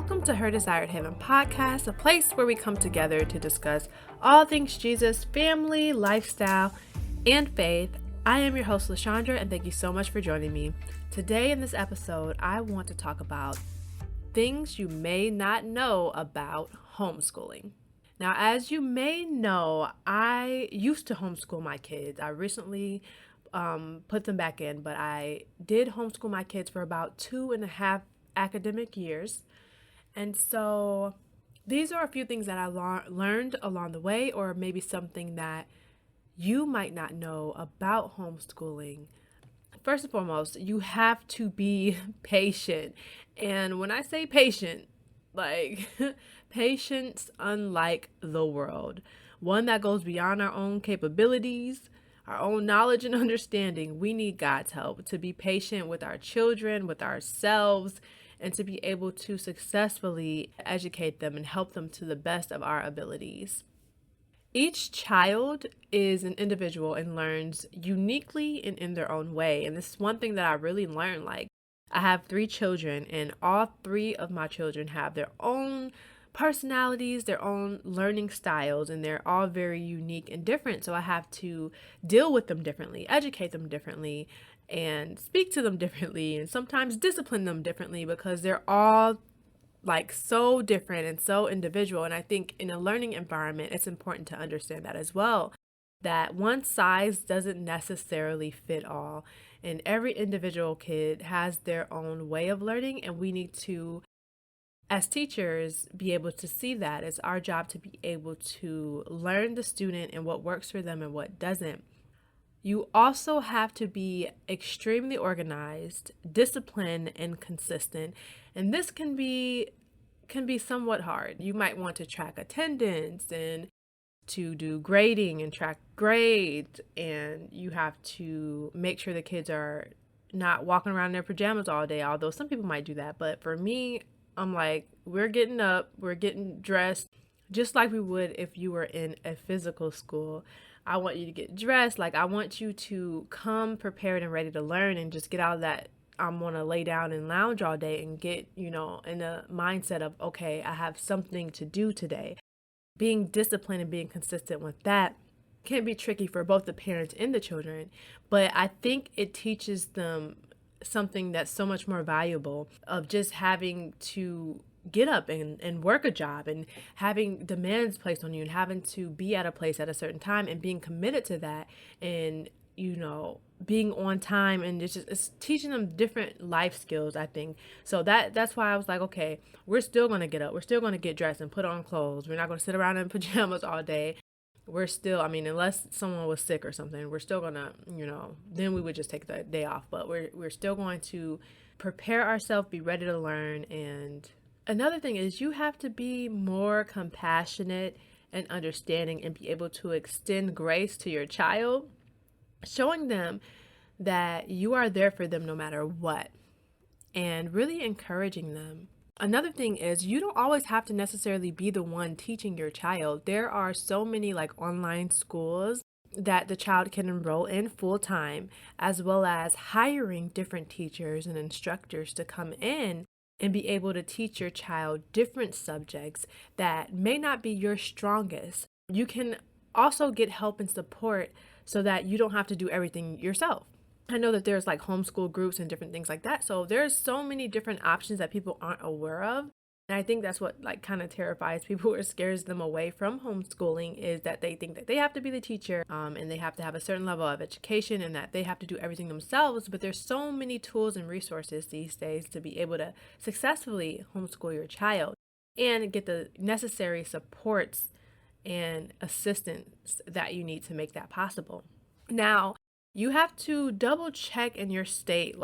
Welcome to Her Desired Heaven podcast, a place where we come together to discuss all things Jesus, family, lifestyle, and faith. I am your host, LaShondra, and thank you so much for joining me. Today in this episode, I want to talk about things you may not know about homeschooling. Now, as you may know, I used to homeschool my kids. I recently put them back in, but I did homeschool my kids for about 2.5 academic years. And so these are a few things that I learned along the way, or maybe something that you might not know about homeschooling. First and foremost, you have to be patient. And when I say patient, like patience unlike the world, one that goes beyond our own capabilities, our own knowledge and understanding. We need God's help to be patient with our children, with ourselves, and to be able to successfully educate them and help them to the best of our abilities. Each child is an individual and learns uniquely and in their own way. And this is one thing that I really learned. Like, I have 3 children, and all 3 of my children have their own personalities, their own learning styles, and they're all very unique and different. So I have to deal with them differently, educate them differently, and speak to them differently, and sometimes discipline them differently because they're all like so different and so individual. And I think in a learning environment, it's important to understand that as well, that one size doesn't necessarily fit all. And every individual kid has their own way of learning, and we need to, as teachers, be able to see that. It's our job to be able to learn the student and what works for them and what doesn't. You also have to be extremely organized, disciplined, and consistent. And this can be somewhat hard. You might want to track attendance and to do grading and track grades, and you have to make sure the kids are not walking around in their pajamas all day, although some people might do that. But for me, I'm like, we're getting up, we're getting dressed, just like we would if you were in a physical school. I want you to get dressed. Like, I want you to come prepared and ready to learn, and just get out of that I'm going to lay down and lounge all day, and get, in a mindset of, okay, I have something to do today. Being disciplined and being consistent with that can be tricky for both the parents and the children, but I think it teaches them something that's so much more valuable, of just having to get up and work a job, and having demands placed on you, and having to be at a place at a certain time, and being committed to that, and being on time, and it's teaching them different life skills, I think. So that's why I was like, okay, we're still going to get up, we're still going to get dressed and put on clothes. We're not going to sit around in pajamas all day. We're still, unless someone was sick or something, we're still going to, then we would just take the day off. But we're still going to prepare ourselves, be ready to learn. And another thing is, you have to be more compassionate and understanding, and be able to extend grace to your child, showing them that you are there for them no matter what, and really encouraging them. Another thing is, you don't always have to necessarily be the one teaching your child. There are so many online schools that the child can enroll in full time, as well as hiring different teachers and instructors to come in and be able to teach your child different subjects that may not be your strongest. You can also get help and support so that you don't have to do everything yourself. I know that there's homeschool groups and different things like that. So there's so many different options that people aren't aware of. And I think that's what kind of terrifies people, or scares them away from homeschooling, is that they think that they have to be the teacher, and they have to have a certain level of education, and that they have to do everything themselves. But there's so many tools and resources these days to be able to successfully homeschool your child and get the necessary supports and assistance that you need to make that possible. Now, you have to double check in your state,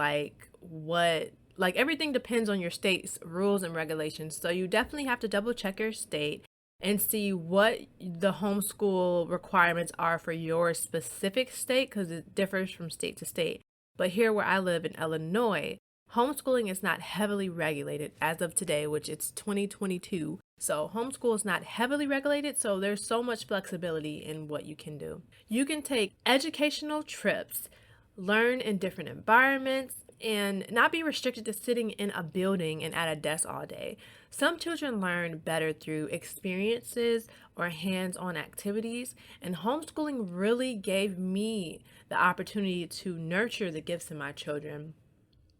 everything depends on your state's rules and regulations. So you definitely have to double check your state and see what the homeschool requirements are for your specific state, because it differs from state to state. But here where I live in Illinois, homeschooling is not heavily regulated as of today, which it's 2022. So homeschool is not heavily regulated, so there's so much flexibility in what you can do. You can take educational trips, learn in different environments, and not be restricted to sitting in a building and at a desk all day. Some children learn better through experiences or hands-on activities, and homeschooling really gave me the opportunity to nurture the gifts in my children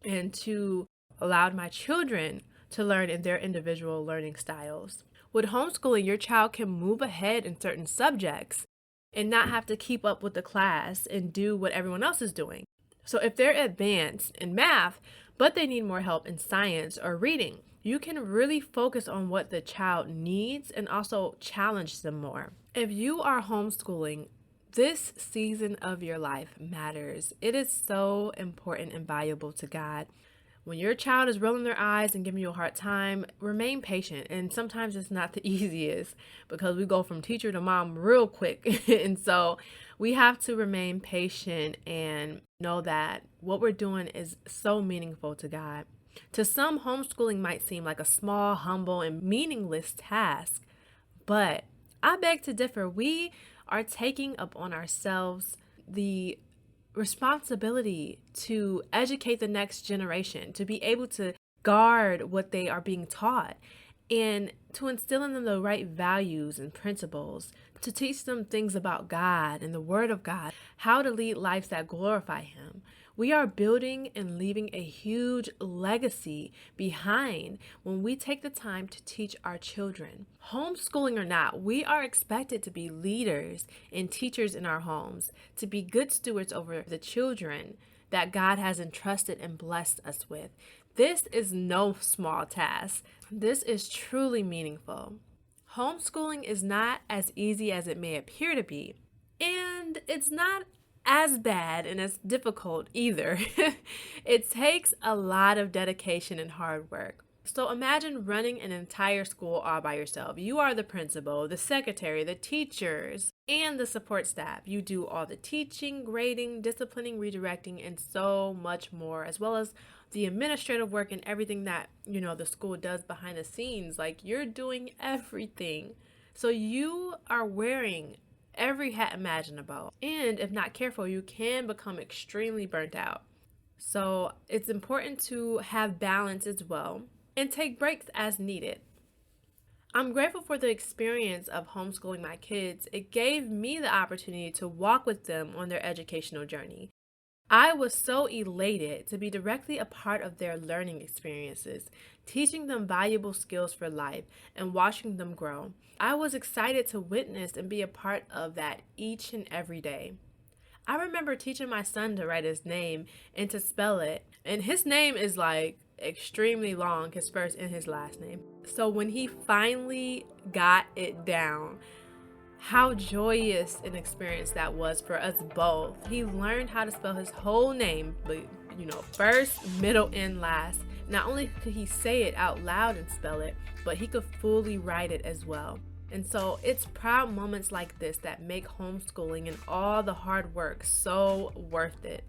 and to allow my children to learn in their individual learning styles. With homeschooling, your child can move ahead in certain subjects and not have to keep up with the class and do what everyone else is doing. So if they're advanced in math, but they need more help in science or reading, you can really focus on what the child needs and also challenge them more. If you are homeschooling, this season of your life matters. It is so important and valuable to God. When your child is rolling their eyes and giving you a hard time, remain patient. And sometimes it's not the easiest because we go from teacher to mom real quick. And so we have to remain patient and know that what we're doing is so meaningful to God. To some, homeschooling might seem like a small, humble, and meaningless task, but I beg to differ. We are taking upon ourselves the responsibility to educate the next generation, to be able to guard what they are being taught, and to instill in them the right values and principles, to teach them things about God and the Word of God, how to lead lives that glorify Him. We are building and leaving a huge legacy behind when we take the time to teach our children. Homeschooling or not, we are expected to be leaders and teachers in our homes, to be good stewards over the children that God has entrusted and blessed us with. This is no small task. This is truly meaningful. Homeschooling is not as easy as it may appear to be, and it's not as bad and as difficult either. It takes a lot of dedication and hard work. So imagine running an entire school all by yourself. You are the principal, the secretary, the teachers, and the support staff. You do all the teaching, grading, disciplining, redirecting, and so much more, as well as the administrative work and everything that, the school does behind the scenes. Like, you're doing everything. So you are wearing every hat imaginable. And if not careful, you can become extremely burnt out. So it's important to have balance as well and take breaks as needed. I'm grateful for the experience of homeschooling my kids. It gave me the opportunity to walk with them on their educational journey. I was so elated to be directly a part of their learning experiences, teaching them valuable skills for life and watching them grow. I was excited to witness and be a part of that each and every day. I remember teaching my son to write his name and to spell it, and his name is extremely long, his first and his last name. So when he finally got it down, how joyous an experience that was for us both. He learned how to spell his whole name, but first, middle, and last. Not only could he say it out loud and spell it, but he could fully write it as well. And so it's proud moments like this that make homeschooling and all the hard work so worth it.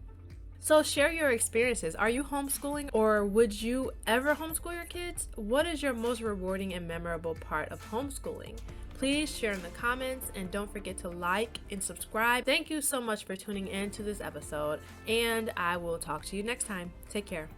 So share your experiences. Are you homeschooling, or would you ever homeschool your kids? What is your most rewarding and memorable part of homeschooling? Please share in the comments, and don't forget to like and subscribe. Thank you so much for tuning in to this episode, and I will talk to you next time. Take care.